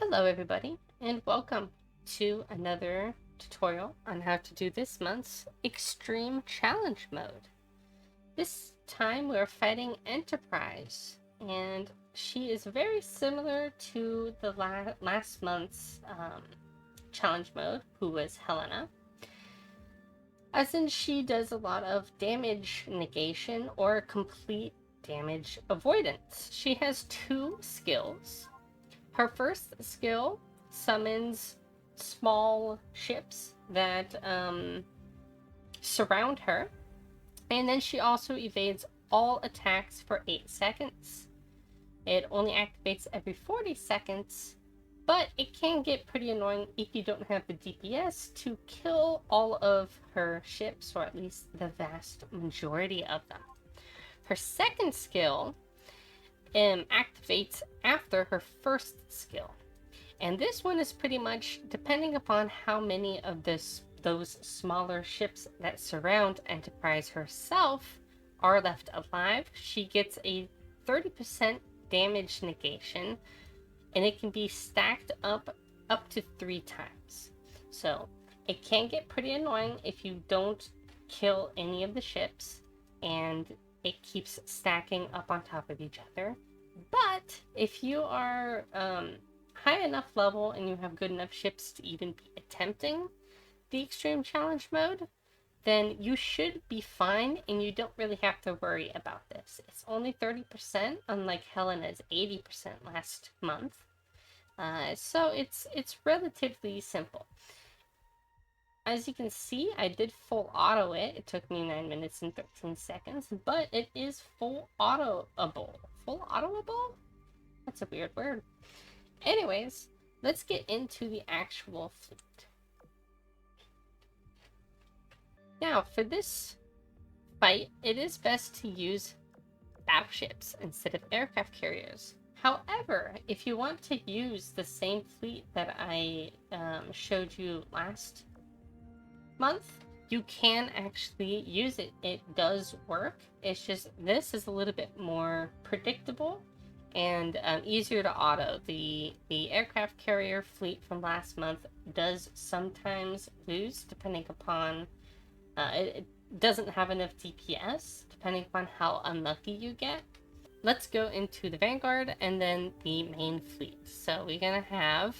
Hello everybody and welcome to another tutorial on how to do this month's Extreme Challenge mode. This time we're fighting Enterprise and she is very similar to the last month's challenge mode, who was Helena. As in, she does a lot of damage negation or complete damage avoidance. She has two skills. Her first skill summons small ships that surround her, and then she also evades all attacks for 8 seconds. It only activates every 40 seconds, but it can get pretty annoying if you don't have the DPS to kill all of her ships, or at least the vast majority of them. Her second skill activates after her first skill. And this one is pretty much depending upon how many of those smaller ships that surround Enterprise herself are left alive. She gets a 30% damage negation, and it can be stacked up to 3 times. So it can get pretty annoying if you don't kill any of the ships, and it keeps stacking up on top of each other. But if you are high enough level and you have good enough ships to even be attempting the extreme challenge mode, then you should be fine and you don't really have to worry about this. It's only 30%, unlike Helena's 80% last month. So it's relatively simple. As you can see, I did full auto it. It took me 9 minutes and 13 seconds, but it is full autoable. Full autoable? That's a weird word. Anyways, let's get into the actual fleet. Now, for this fight, it is best to use battleships instead of aircraft carriers. However, if you want to use the same fleet that I showed you last month, you can actually use it. It does work. It's just this is a little bit more predictable and easier to auto. The aircraft carrier fleet from last month does sometimes lose depending upon it doesn't have enough DPS depending upon how unlucky you get. Let's go into the Vanguard and then the main fleet. So we're gonna have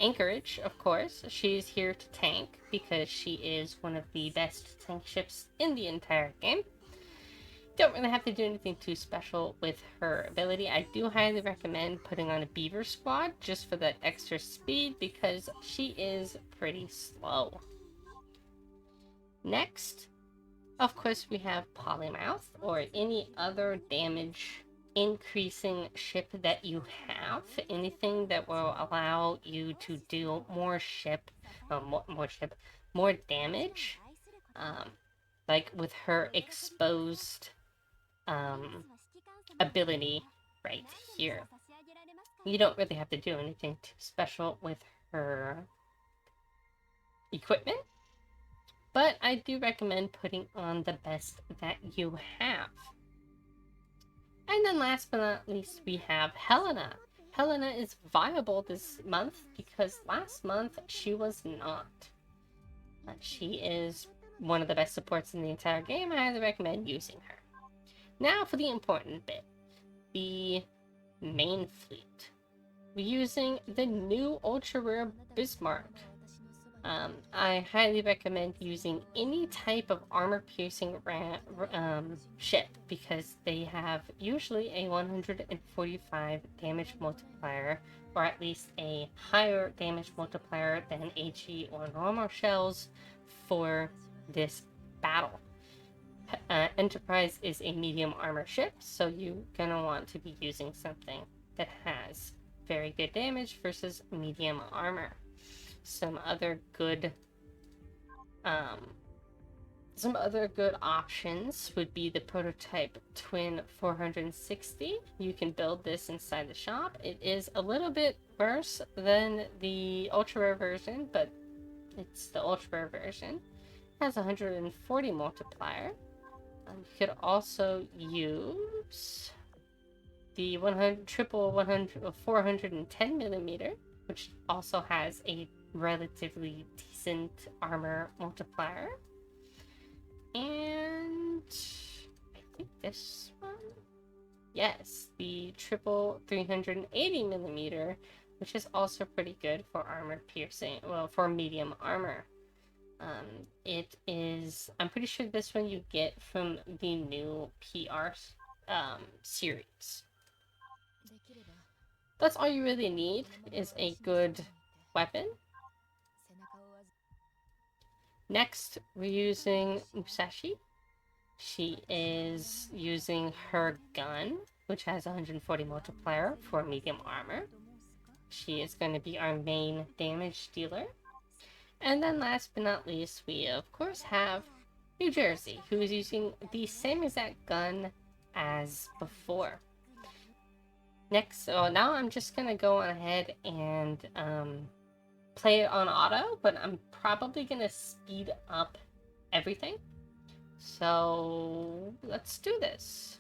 Anchorage, of course. She's here to tank because she is one of the best tank ships in the entire game. Don't really have to do anything too special with her ability. I do highly recommend putting on a Beaver Squad just for that extra speed because she is pretty slow. Next, of course, we have Polymouth, or any other damage increasing ship that you have. Anything that will allow you to do more damage. Like with her exposed ability right here. You don't really have to do anything too special with her equipment, but I do recommend putting on the best that you have. And then last but not least, we have Helena. Helena is viable this month because last month she was not. She is one of the best supports in the entire game. I highly recommend using her. Now for the important bit, the main fleet. We're using the new ultra rare Bismarck. I highly recommend using any type of armor-piercing ship because they have usually a 145 damage multiplier, or at least a higher damage multiplier than HE or normal shells for this battle. Enterprise is a medium armor ship, so you're gonna want to be using something that has very good damage versus medium armor. Some other good options would be the prototype Twin 460. You can build this inside the shop. It is a little bit worse than the ultra rare version, but it's the ultra rare version. It has 140 multiplier. You could also use the 100 triple 100 410 millimeter, which also has a relatively decent armor multiplier, and I think this one, yes, the triple 380 millimeter, which is also pretty good for armor piercing. Well, for medium armor. It is. I'm pretty sure this one you get from the new PR series. That's all you really need is a good weapon. Next, we're using Musashi. She is using her gun, which has 140 multiplier for medium armor. She is going to be our main damage dealer. And then last but not least, we of course have New Jersey, who is using the same exact gun as before. Next, so now I'm just gonna go ahead and play it on auto, but I'm probably gonna speed up everything. So let's do this.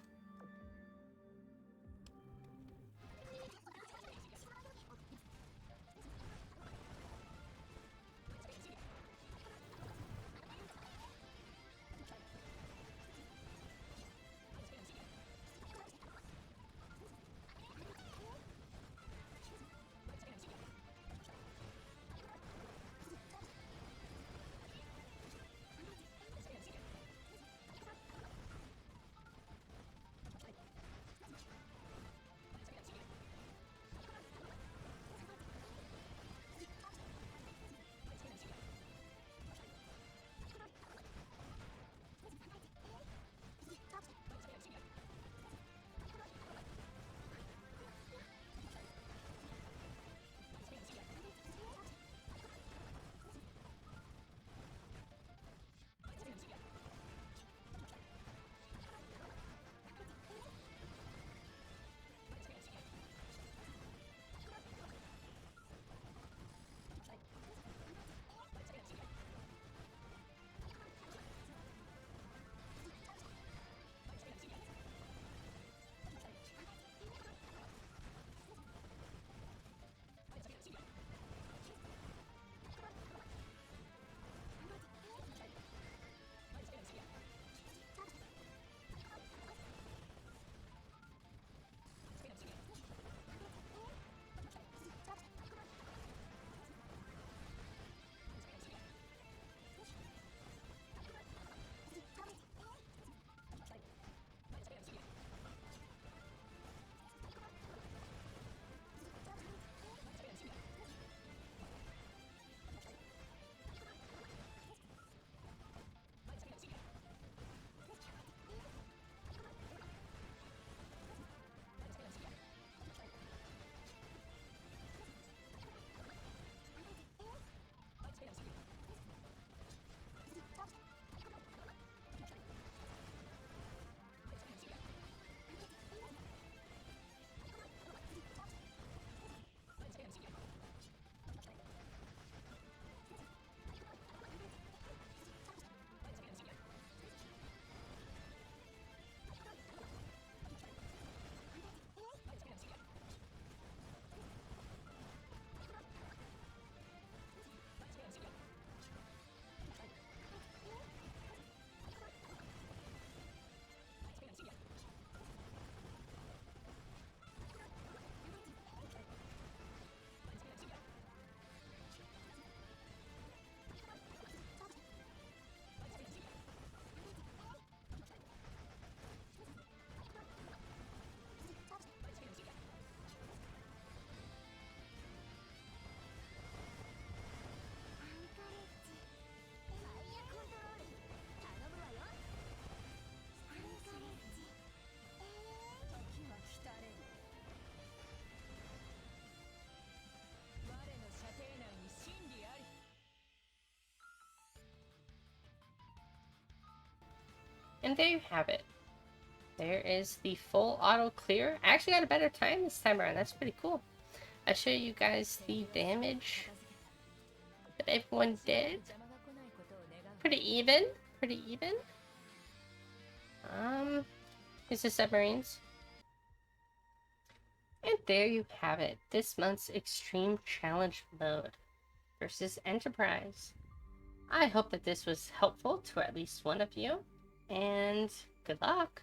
And there you have it. There is the full auto clear. I actually got a better time this time around. That's pretty cool. I'll show you guys the damage that everyone did. Pretty even. Pretty even. Here's the submarines. And there you have it, this month's Extreme Challenge Mode versus Enterprise. I hope that this was helpful to at least one of you, and good luck!